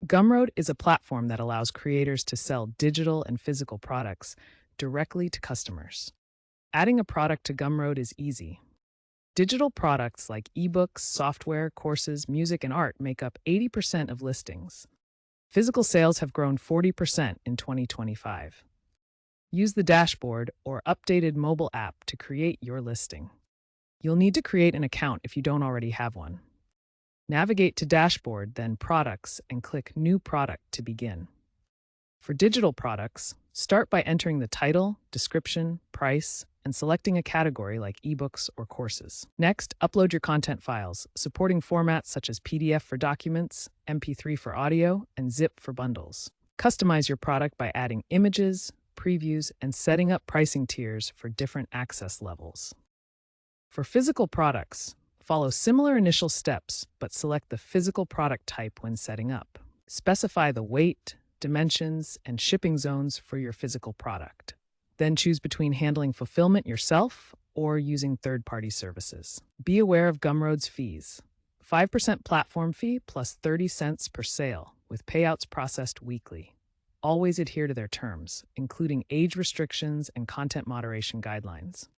Gumroad is a platform that allows creators to sell digital and physical products directly to customers. Adding a product to Gumroad is easy. Digital products like ebooks, software, courses, music, and art make up 80% of listings. Physical sales have grown 40% in 2025. Use the dashboard or updated mobile app to create your listing. You'll need to create an account if you don't already have one. Navigate to Dashboard, then Products, and click New Product to begin. For digital products, start by entering the title, description, price, and selecting a category like ebooks or courses. Next, upload your content files, supporting formats such as PDF for documents, MP3 for audio, and zip for bundles. Customize your product by adding images, previews, and setting up pricing tiers for different access levels. For physical products, follow similar initial steps, but select the physical product type when setting up. Specify the weight, dimensions, and shipping zones for your physical product. Then choose between handling fulfillment yourself or using third-party services. Be aware of Gumroad's fees. 5% platform fee plus 30 cents per sale, with payouts processed weekly. Always adhere to their terms, including age restrictions and content moderation guidelines.